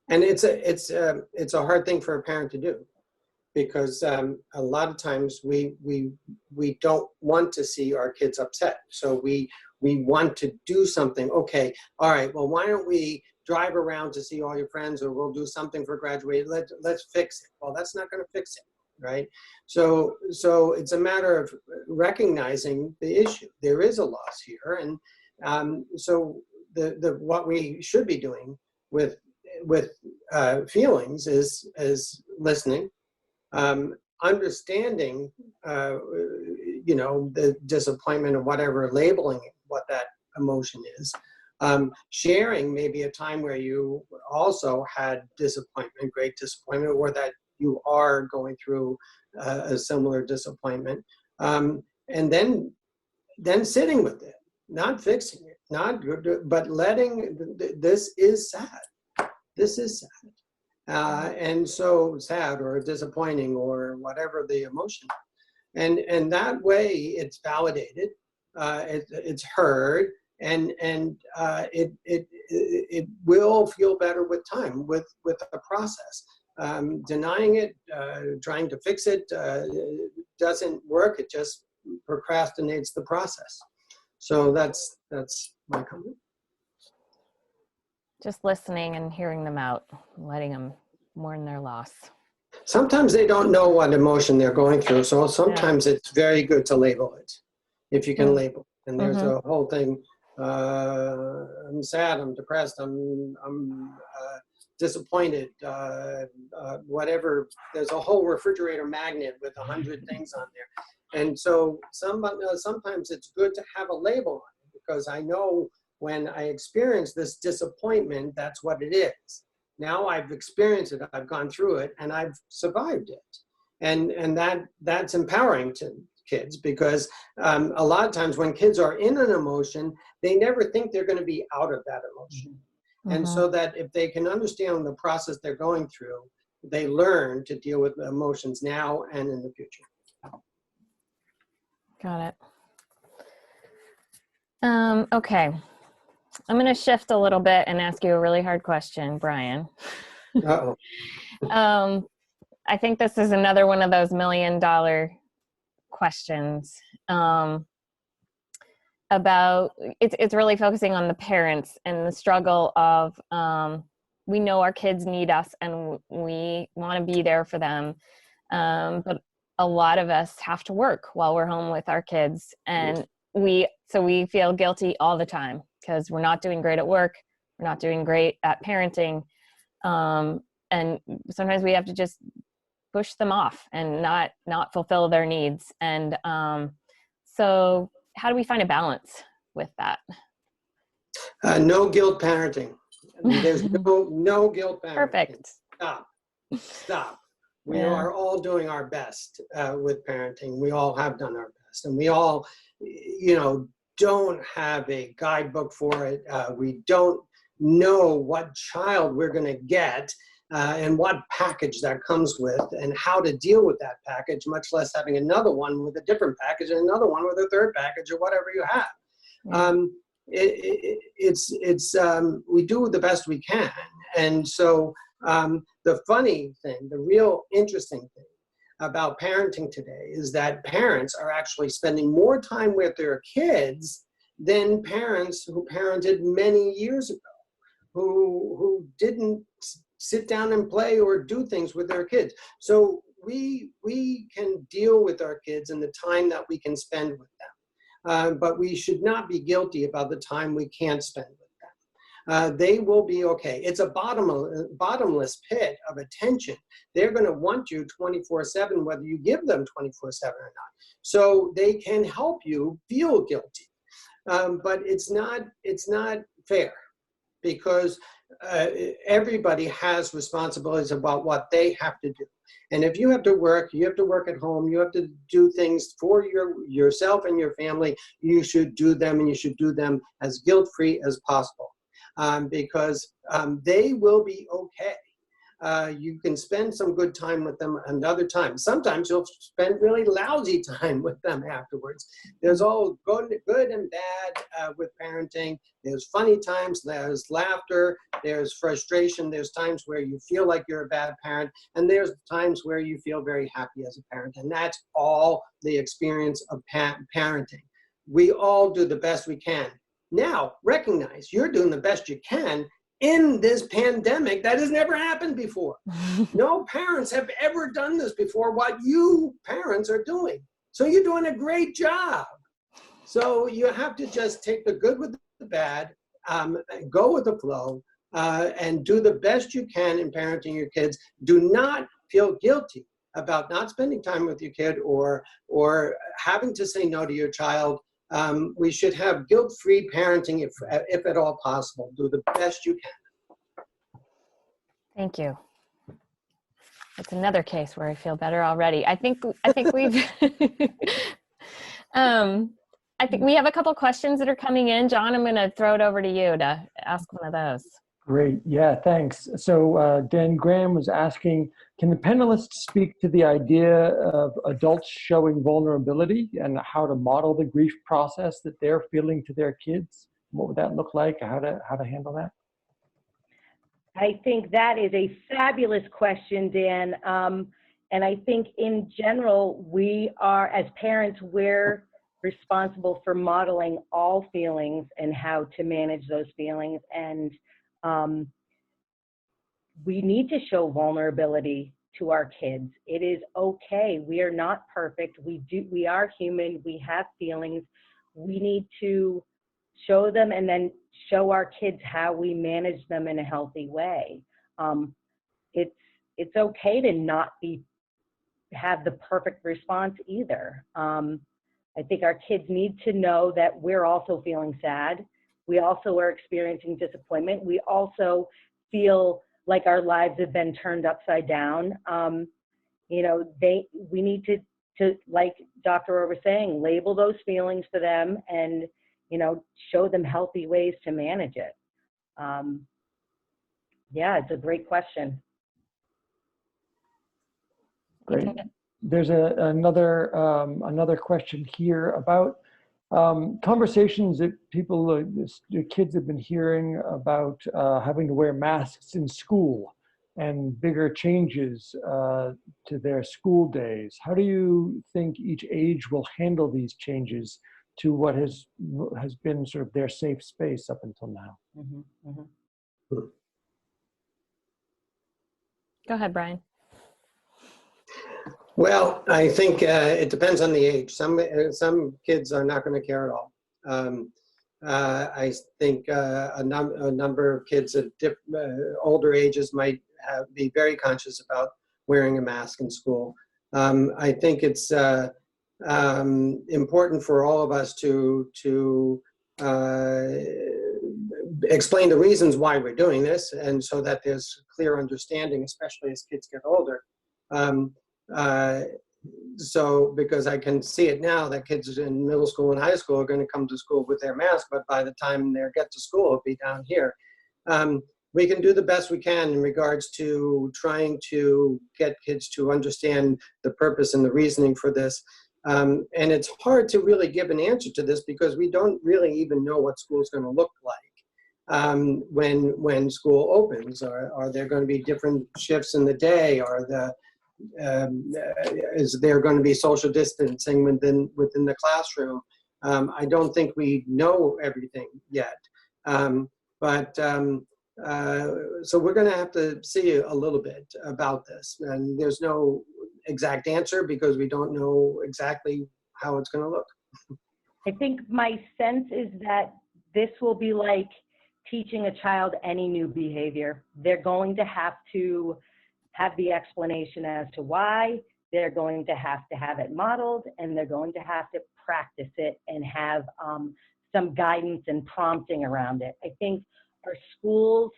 And it's a hard thing for a parent to do, because a lot of times we don't want to see our kids upset. So we want to do something. Okay, all right, well, why don't we drive around to see all your friends, or we'll do something for graduation. Let's fix it. Well, that's not going to fix it, right? So it's a matter of recognizing the issue. There is a loss here, and so the what we should be doing with feelings is listening, understanding, the disappointment or whatever, labeling what that emotion is, sharing maybe a time where you also had disappointment, great disappointment, or that you are going through a similar disappointment, and then sitting with it, not fixing it, not good, but letting this is sad. This is sad. And so sad or disappointing or whatever the emotion. And that way it's validated, it's heard, and it will feel better with time, with the process. Denying it, trying to fix it, doesn't work. It just procrastinates the process. So that's my comment. Just listening and hearing them out, letting them mourn their loss. Sometimes they don't know what emotion they're going through, so sometimes it's very good to label it, if you can label it. And there's a whole thing, I'm sad, I'm depressed, I'm disappointed, whatever. There's a whole refrigerator magnet with 100 things on there. And so sometimes it's good to have a label on it, because I know when I experience this disappointment, that's what it is. Now I've experienced it, I've gone through it, and I've survived it. And that's empowering to kids, because a lot of times when kids are in an emotion, they never think they're going to be out of that emotion. And so that if they can understand the process they're going through, they learn to deal with the emotions now and in the future. Got it. Okay. I'm going to shift a little bit and ask you a really hard question, Brian. Uh-oh. I think this is another one of those $1 million questions, about it's really focusing on the parents and the struggle of, we know our kids need us and we want to be there for them, but a lot of us have to work while we're home with our kids, and we feel guilty all the time because we're not doing great at work, we're not doing great at parenting, and sometimes we have to just push them off and not fulfill their needs. And so how do we find a balance with that? No guilt parenting. There's no guilt parenting. Perfect. Stop. We are all doing our best with parenting. We all have done our best, and we all, don't have a guidebook for it. We don't know what child we're going to get and what package that comes with, and how to deal with that package, much less having another one with a different package and another one with a third package, or whatever you have. We do the best we can. And so the funny thing, the real interesting thing about parenting today is that parents are actually spending more time with their kids than parents who parented many years ago, who didn't sit down and play or do things with their kids. So we can deal with our kids and the time that we can spend with them. But we should not be guilty about the time we can't spend with them. They will be okay. It's a bottomless pit of attention. They're going to want you 24/7, whether you give them 24/7 or not. So they can help you feel guilty. But it's not fair, because everybody has responsibilities about what they have to do. And if you have to work at home, you have to do things for yourself and your family, you should do them, and you should do them as guilt-free as possible, because they will be okay. You can spend some good time with them another time. Sometimes you'll spend really lousy time with them afterwards. There's all good and bad with parenting. There's funny times, there's laughter, there's frustration, there's times where you feel like you're a bad parent, and there's times where you feel very happy as a parent. And that's all the experience of parenting. We all do the best we can. Now, recognize you're doing the best you can in this pandemic. That has never happened before. No parents have ever done this before, what you parents are doing. So you're doing a great job. So you have to just take the good with the bad, go with the flow, and do the best you can in parenting your kids. Do not feel guilty about not spending time with your kid or having to say no to your child. We should have guilt-free parenting if at all possible. Do the best you can. Thank you. It's another case where I feel better already. I think we've I think we have a couple questions that are coming in. John, I'm going to throw it over to you to ask one of those. Great. Yeah, thanks. So Dan Graham was asking, can the panelists speak to the idea of adults showing vulnerability and how to model the grief process that they're feeling to their kids? What would that look like? How to handle that? I think that is a fabulous question, Dan. And I think in general, we are, as parents, we're responsible for modeling all feelings and how to manage those feelings. And we need to show vulnerability to our kids. It is okay. We are not perfect. We are human. We have feelings. We need to show them and then show our kids how we manage them in a healthy way. It's okay to not have the perfect response either. I think our kids need to know that we're also feeling sad. We also are experiencing disappointment. We also feel like our lives have been turned upside down. You know, we need to, like Dr. Orr was saying, label those feelings for them and, you know, show them healthy ways to manage it. Yeah, it's a great question. Great. There's another question here about conversations that the kids have been hearing about having to wear masks in school and bigger changes to their school days. How do you think each age will handle these changes to what has been sort of their safe space up until now? Mm-hmm, mm-hmm. Go ahead, Brian. Well, I think it depends on the age. Some kids are not going to care at all. I think a number of kids at older ages might be very conscious about wearing a mask in school. I think it's important for all of us to explain the reasons why we're doing this, and so that there's clear understanding, especially as kids get older. So because I can see it now that kids in middle school and high school are going to come to school with their mask, but by the time they get to school, it'll be down here. We can do the best we can in regards to trying to get kids to understand the purpose and the reasoning for this. And it's hard to really give an answer to this because we don't really even know what school is going to look like when school opens. Are there going to be different shifts in the day? Is there going to be social distancing within the classroom? I don't think we know everything yet. So we're going to have to see a little bit about this. And there's no exact answer because we don't know exactly how it's going to look. I think my sense is that this will be like teaching a child any new behavior. They're going to have the explanation as to why, they're going to have it modeled, and they're going to have to practice it and have some guidance and prompting around it. I think our schools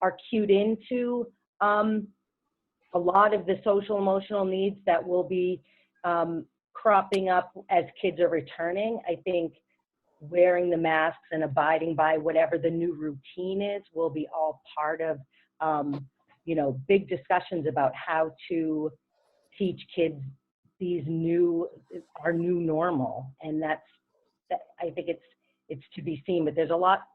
are cued into a lot of the social emotional needs that will be cropping up as kids are returning. I think wearing the masks and abiding by whatever the new routine is will be all part of big discussions about how to teach kids our new normal. And I think it's to be seen, but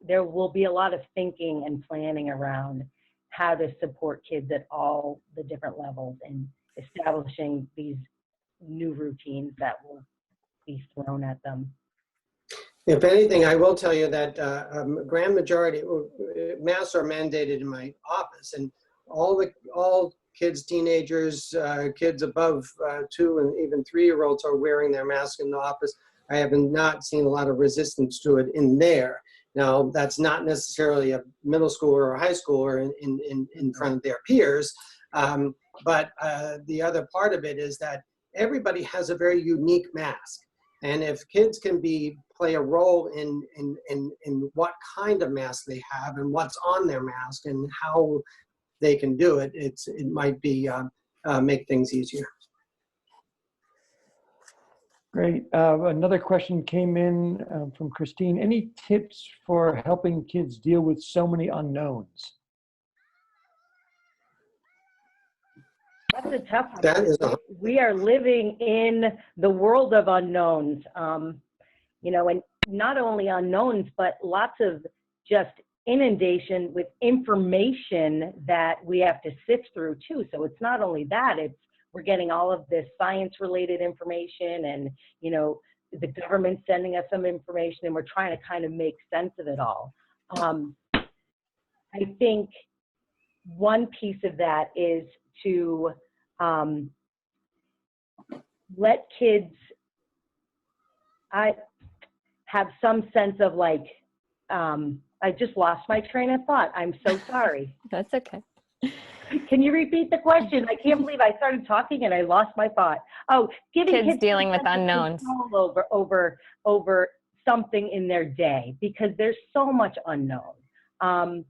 there will be a lot of thinking and planning around how to support kids at all the different levels and establishing these new routines that will be thrown at them. If anything, I will tell you that grand majority masks are mandated in my office, and all kids, teenagers, kids above 2 and even 3-year-olds are wearing their mask in the office. I have not seen a lot of resistance to it in there. Now, that's not necessarily a middle schooler or high schooler in front of their peers, but the other part of it is that everybody has a very unique mask. And if kids can play a role in what kind of mask they have and what's on their mask and how they can do it, it might be make things easier. Great. Another question came in from Christine. Any tips for helping kids deal with so many unknowns? That's a tough one. We are living in the world of unknowns, and not only unknowns, but lots of just inundation with information that we have to sift through too. So it's not only that, we're getting all of this science-related information, and the government's sending us some information, and we're trying to kind of make sense of it all. I think one piece of that is to let kids have some sense of I just lost my train of thought. I'm so sorry. That's okay. Can you repeat the question? I can't believe I started talking and I lost my thought. Oh, giving kids dealing with unknowns over something in their day, because there's so much unknown. I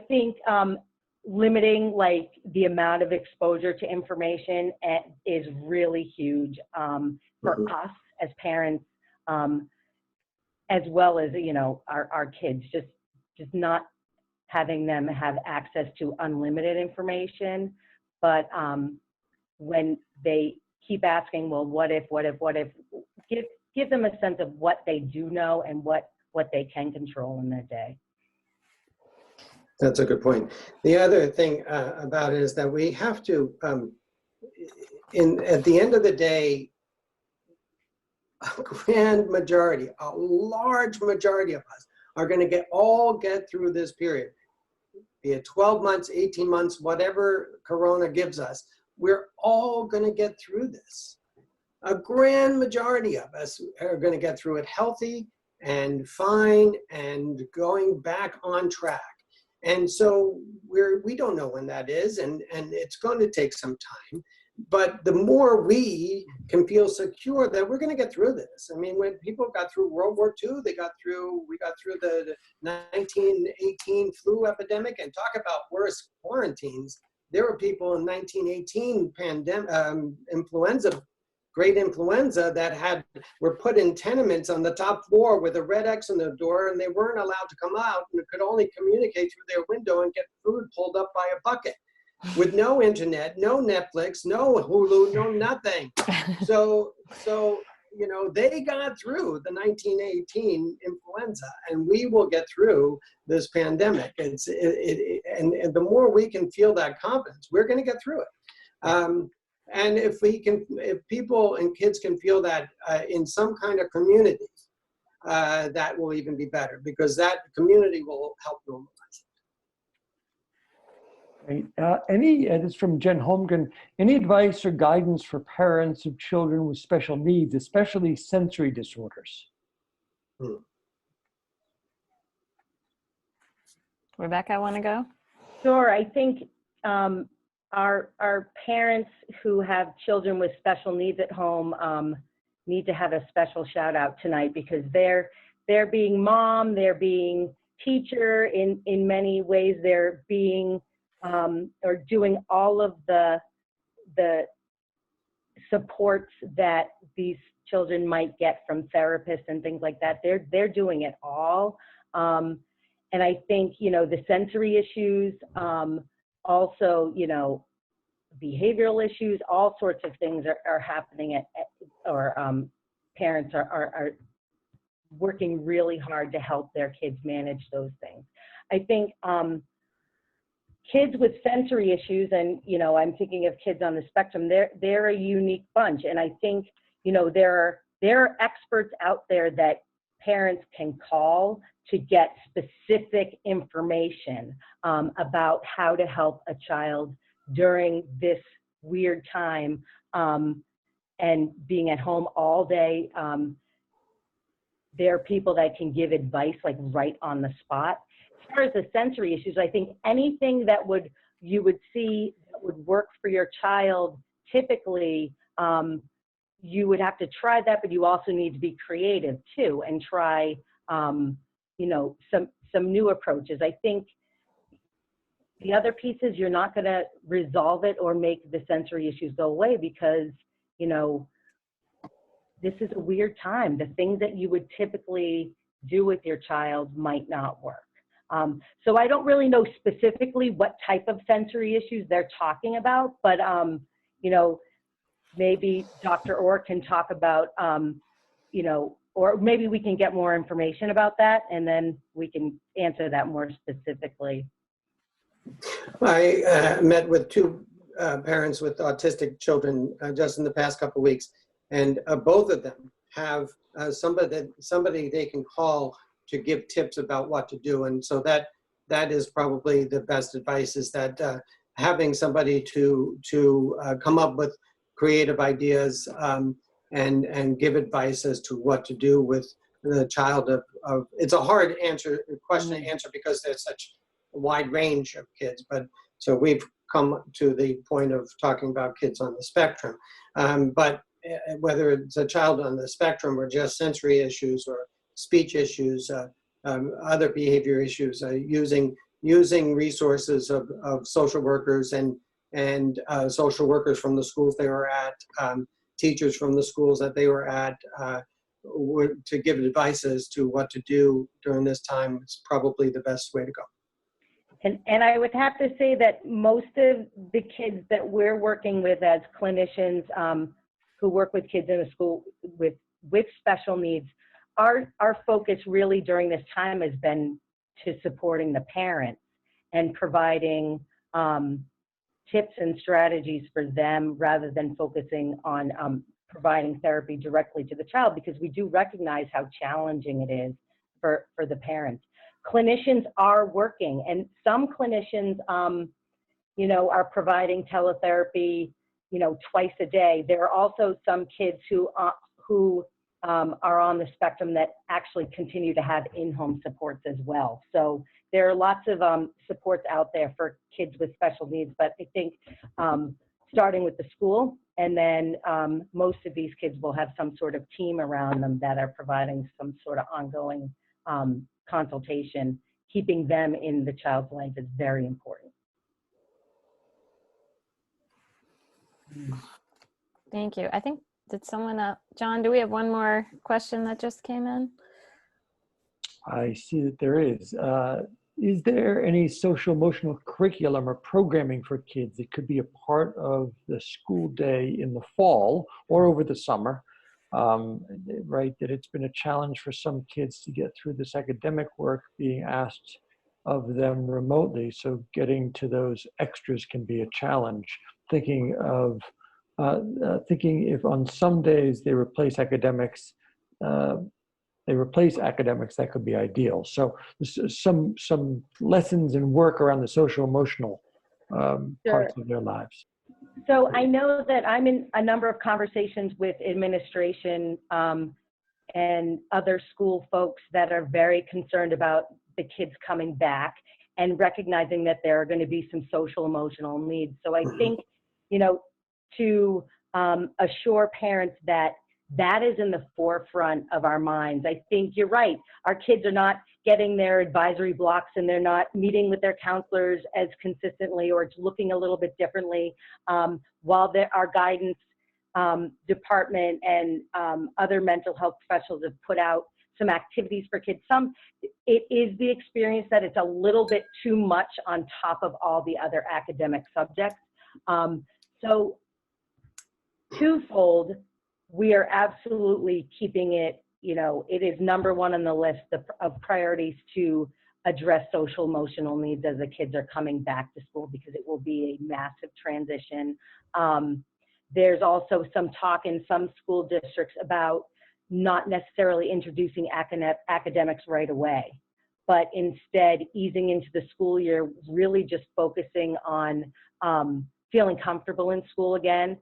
think limiting the amount of exposure to information is really huge for us as parents, as well as our kids. Just not having them have access to unlimited information, but when they keep asking, well, what if, give them a sense of what they do know and what they can control in their day. That's a good point. The other thing about it is that we have to, at the end of the day, a grand majority, a large majority of us are going to get through this period. Be it 12 months, 18 months, whatever Corona gives us, we're all going to get through this. A grand majority of us are going to get through it healthy and fine and going back on track. And so we don't know when that is, and it's going to take some time. But the more we can feel secure that we're going to get through this. I mean, when people got through World War II, we got through the 1918 flu epidemic, and talk about worse quarantines. There were people in 1918 great influenza that were put in tenements on the top floor with a red X on the door, and they weren't allowed to come out and could only communicate through their window and get food pulled up by a bucket. With no internet, no Netflix, no Hulu, no nothing. So they got through the 1918 influenza, and we will get through this pandemic. And the more we can feel that confidence, we're going to get through it. And if people and kids can feel that in some kind of community, that will even be better, because that community will help normalize it. Great. This is from Jen Holmgren. Any advice or guidance for parents of children with special needs, especially sensory disorders? Rebecca, want to go? Sure. I think our parents who have children with special needs at home need to have a special shout out tonight, because they're being mom, they're being teacher, in many ways they're being or doing all of the supports that these children might get from therapists and things like that. They're doing it all. And I think, the sensory issues, also, behavioral issues, all sorts of things are happening or parents are working really hard to help their kids manage those things. I think kids with sensory issues, and I'm thinking of kids on the spectrum, they're a unique bunch. And I think, there are experts out there that parents can call to get specific information about how to help a child during this weird time and being at home all day. There are people that can give advice like right on the spot. As far as the sensory issues, I think anything that you would see that would work for your child, typically you would have to try that, but you also need to be creative too and try some new approaches. I think the other piece is you're not going to resolve it or make the sensory issues go away because this is a weird time. The things that you would typically do with your child might not work. So I don't really know specifically what type of sensory issues they're talking about, but maybe Dr. Orr can talk about, or maybe we can get more information about that and then we can answer that more specifically. I met with two parents with autistic children just in the past couple of weeks, and both of them have somebody they can call to give tips about what to do. And so that is probably the best advice, is that having somebody to come up with creative ideas and give advice as to what to do with the child of it's a hard question to answer because there's such a wide range of kids. But so we've come to the point of talking about kids on the spectrum. But whether it's a child on the spectrum or just sensory issues or speech issues, other behavior issues, using resources of social workers and social workers from the schools they were at, teachers from the schools that they were at, to give advice as to what to do during this time is probably the best way to go. And I would have to say that most of the kids that we're working with as clinicians who work with kids in a school with special needs, our focus really during this time has been to supporting the parents and providing tips and strategies for them rather than focusing on providing therapy directly to the child, because we do recognize how challenging it is for the parents. Clinicians are working, and some clinicians, are providing teletherapy, twice a day. There are also some kids who are on the spectrum that actually continue to have in-home supports as well. So there are lots of supports out there for kids with special needs, but I think starting with the school, and then most of these kids will have some sort of team around them that are providing some sort of ongoing consultation. Keeping them in the child's life is very important. Thank you. I think, did someone, John, do we have one more question that just came in? I see that there is. Is there any social emotional curriculum or programming for kids that could be a part of the school day in the fall or over the summer? Right, that it's been a challenge for some kids to get through this academic work being asked of them remotely. So getting to those extras can be a challenge. Thinking if on some days they replace academics, that could be ideal. So some lessons and work around the social emotional parts of their lives. So I know that I'm in a number of conversations with administration and other school folks that are very concerned about the kids coming back and recognizing that there are going to be some social emotional needs. So I think, to assure parents that is in the forefront of our minds. I think you're right. Our kids are not getting their advisory blocks and they're not meeting with their counselors as consistently, or it's looking a little bit differently. While our guidance department and other mental health professionals have put out some activities for kids. It is the experience that it's a little bit too much on top of all the other academic subjects. So twofold, we are absolutely keeping it, it is number one on the list of priorities to address social emotional needs as the kids are coming back to school, because it will be a massive transition. There's also some talk in some school districts about not necessarily introducing academics right away, but instead easing into the school year, really just focusing on feeling comfortable in school again,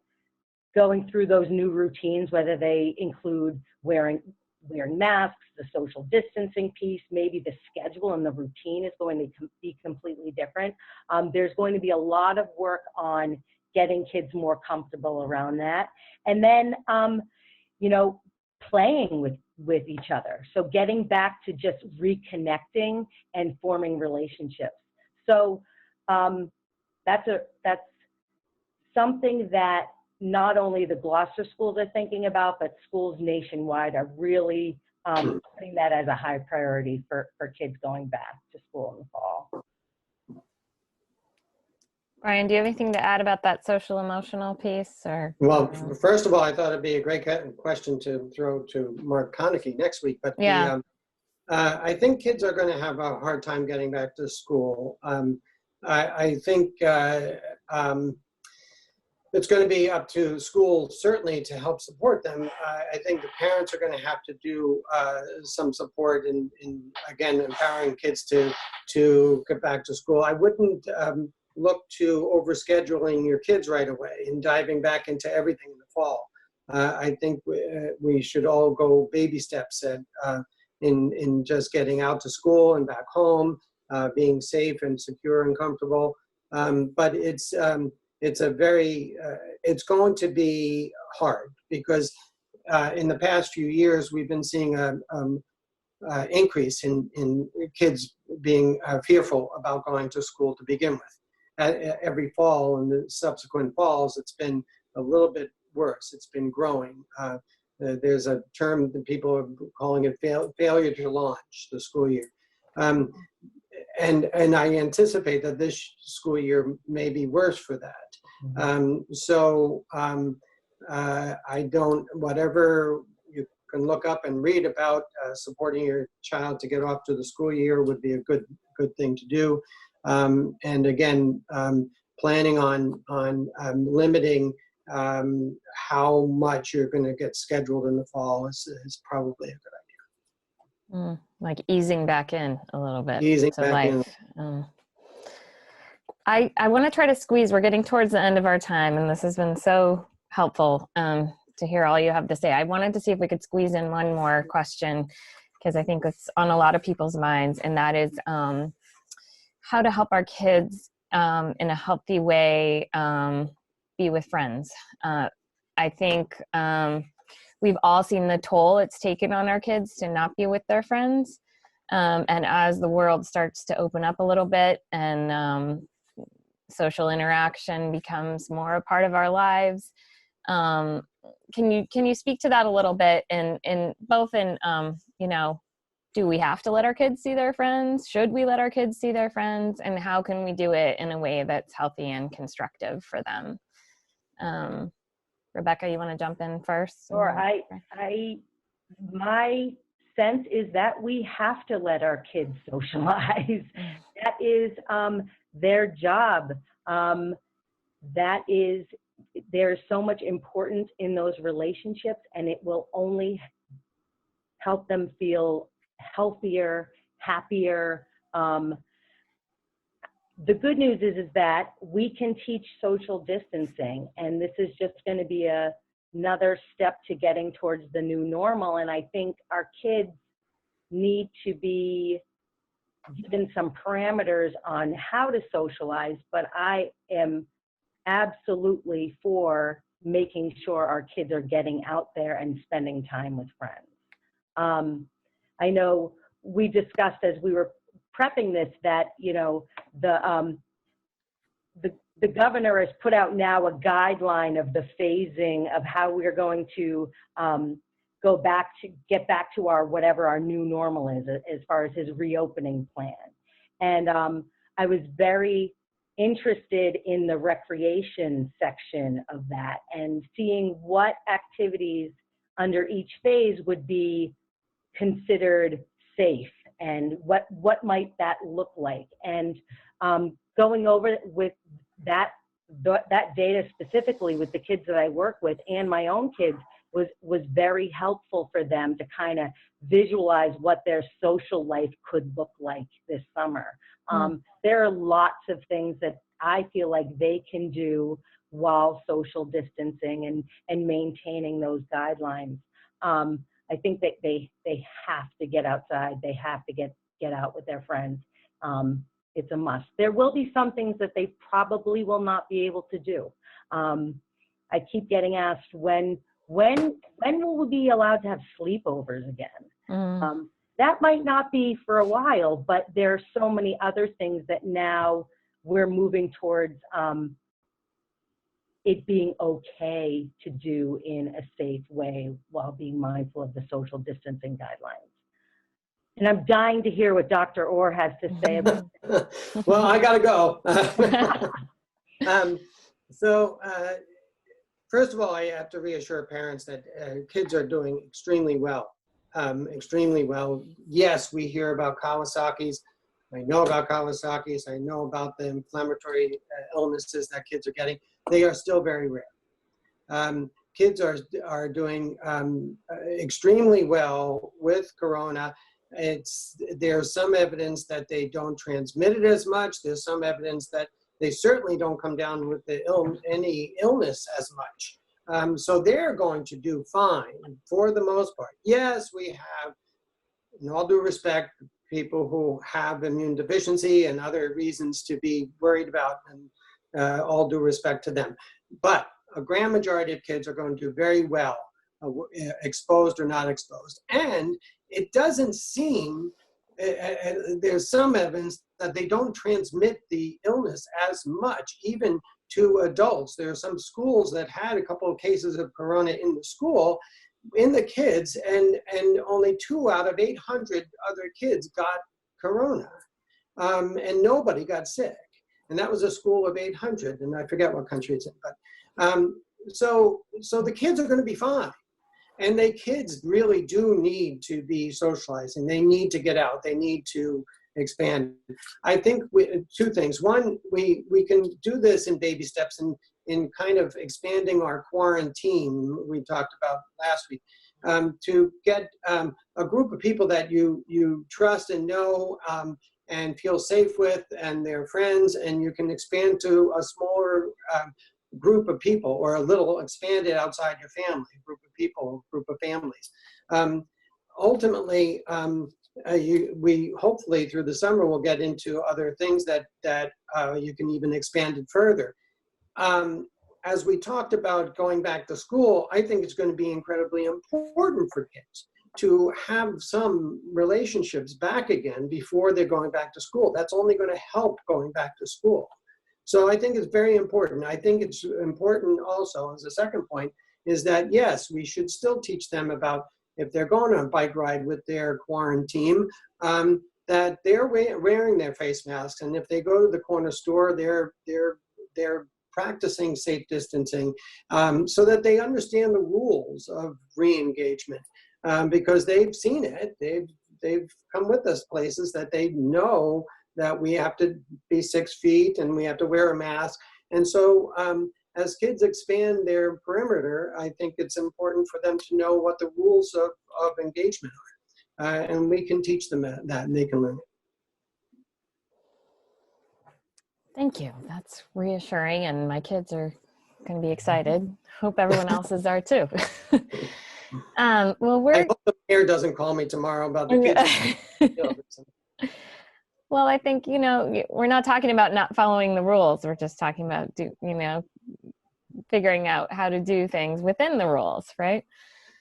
going through those new routines, whether they include wearing masks, the social distancing piece, maybe the schedule and the routine is going to be completely different. There's going to be a lot of work on getting kids more comfortable around that. And then, playing with each other. So getting back to just reconnecting and forming relationships. So that's something that not only the Gloucester schools are thinking about, but schools nationwide are really putting that as a high priority for kids going back to school in the fall. Brian, do you have anything to add about that social emotional piece? Or Well, first of all, I thought it'd be a great question to throw to Mark Konecki next week. But yeah. I think kids are going to have a hard time getting back to school. I think it's going to be up to school, certainly, to help support them. I think the parents are going to have to do some support in again, empowering kids to get back to school. I wouldn't look to overscheduling your kids right away and diving back into everything in the fall. I think we should all go baby steps in just getting out to school and back home, being safe and secure and comfortable. But it's going to be hard, because in the past few years we've been seeing an increase in kids being fearful about going to school to begin with. Every fall and the subsequent falls, it's been a little bit worse. It's been growing. There's a term that people are calling it failure to launch the school year. And I anticipate that this school year may be worse for that. Whatever you can look up and read about supporting your child to get off to the school year would be a good thing to do. And again, planning on limiting how much you're going to get scheduled in the fall is probably a good idea. Like easing back in a little bit Easing to back life. I want to try to squeeze, we're getting towards the end of our time, and this has been so helpful to hear all you have to say. I wanted to see if we could squeeze in one more question, because I think it's on a lot of people's minds, and that is how to help our kids in a healthy way be with friends. I think we've all seen the toll it's taken on our kids to not be with their friends. And as the world starts to open up a little bit and social interaction becomes more a part of our lives, can you speak to that a little bit in both in do we have to let our kids see their friends? Should we let our kids see their friends? And how can we do it in a way that's healthy and constructive for them? Rebecca, you want to jump in first? Sure. My sense is that we have to let our kids socialize. That is their job. There's so much importance in those relationships, and it will only help them feel healthier, happier. The good news is that we can teach social distancing, and this is just going to be another step to getting towards the new normal. And I think our kids need to be given some parameters on how to socialize, but I am absolutely for making sure our kids are getting out there and spending time with friends. I know we discussed as we were prepping this that, the governor has put out now a guideline of the phasing of how we're going to get back to our whatever our new normal is as far as his reopening plan. And I was very interested in the recreation section of that and seeing what activities under each phase would be considered safe and what might that look like. And going over with that data specifically with the kids that I work with and my own kids was very helpful for them to kind of visualize what their social life could look like this summer. There are lots of things that I feel like they can do while social distancing and maintaining those guidelines. I think that they have to get outside. They have to get out with their friends. It's a must. There will be some things that they probably will not be able to do. I keep getting asked when will we be allowed to have sleepovers again? That might not be for a while, but there are so many other things that now we're moving towards it being okay to do in a safe way while being mindful of the social distancing guidelines. And I'm dying to hear what Dr. Orr has to say about this. Well, I gotta go. First of all, I have to reassure parents that kids are doing extremely well. Extremely well. Yes, we hear about Kawasaki's. I know about Kawasaki's. I know about the inflammatory illnesses that kids are getting. They are still very rare. Kids are doing extremely well with corona. There's some evidence that they don't transmit it as much. There's some evidence that they certainly don't come down with any illness as much. So they're going to do fine for the most part. Yes, we have, in all due respect, people who have immune deficiency and other reasons to be worried about, and all due respect to them. But a grand majority of kids are going to do very well, exposed or not exposed. And it doesn't seem, there's some evidence that they don't transmit the illness as much, even to adults. There are some schools that had a couple of cases of corona in the school, in the kids, and only 2 out of 800 other kids got corona, and nobody got sick. And that was a school of 800, and I forget what country it's in. But so the kids are going to be fine. And the kids really do need to be socializing. They need to get out. They need to expand. I think 2 things. One, we can do this in baby steps in kind of expanding our quarantine we talked about last week, to get a group of people that you trust and know and feel safe with, and their friends, and you can expand to a smaller group of people, or a little expanded outside your family, group of people, group of families. Ultimately, we hopefully through the summer will get into other things that you can even expand it further. As we talked about going back to school, I think it's going to be incredibly important for kids to have some relationships back again before they're going back to school. That's only going to help going back to school. So I think it's very important. I think it's important also, as a second point, is that yes, we should still teach them about, if they're going on a bike ride with their quarantine, that they're wearing their face masks, and if they go to the corner store, they're practicing safe distancing, so that they understand the rules of re-engagement, because they've seen it. They've come with us places that they know that we have to be 6 feet and we have to wear a mask. And so as kids expand their perimeter, I think it's important for them to know what the rules of engagement are. And we can teach them that, and they can learn it. Thank you. That's reassuring, and my kids are going to be excited. Hope everyone else's are too. Well, I hope the mayor doesn't call me tomorrow about the kids. Well, I think, we're not talking about not following the rules. We're just talking about, figuring out how to do things within the rules, right?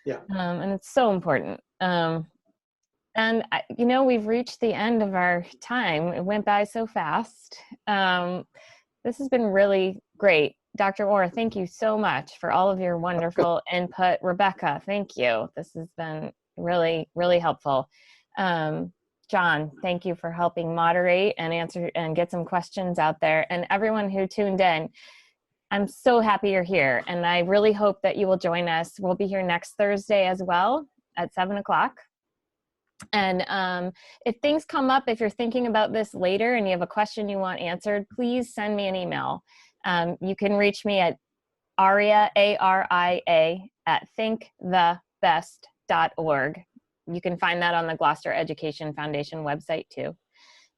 Yeah. And it's so important. And, we've reached the end of our time. It went by so fast. This has been really great Dr. Orr, thank you so much for all of your wonderful input. Rebecca, thank you. This has been really, really helpful. John, thank you for helping moderate and answer and get some questions out there. And everyone who tuned in, I'm so happy you're here. And I really hope that you will join us. We'll be here next Thursday as well at 7 o'clock. And if things come up, if you're thinking about this later and you have a question you want answered, please send me an email. You can reach me at Aria, A-R-I-A, at thinkthebest.org. You can find that on the Gloucester Education Foundation website too.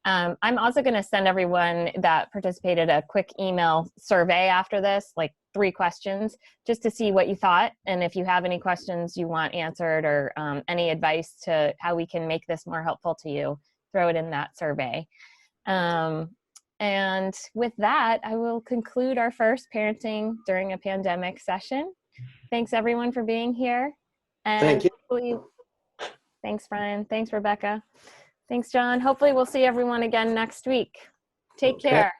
I'm also going to send everyone that participated a quick email survey after this, like 3 questions, just to see what you thought. And if you have any questions you want answered or any advice to how we can make this more helpful to you, throw it in that survey. And with that, I will conclude our first Parenting During a Pandemic session. Thanks everyone for being here. And Thank you. Thanks, Brian. Thanks, Rebecca. Thanks, John. Hopefully we'll see everyone again next week. Take care.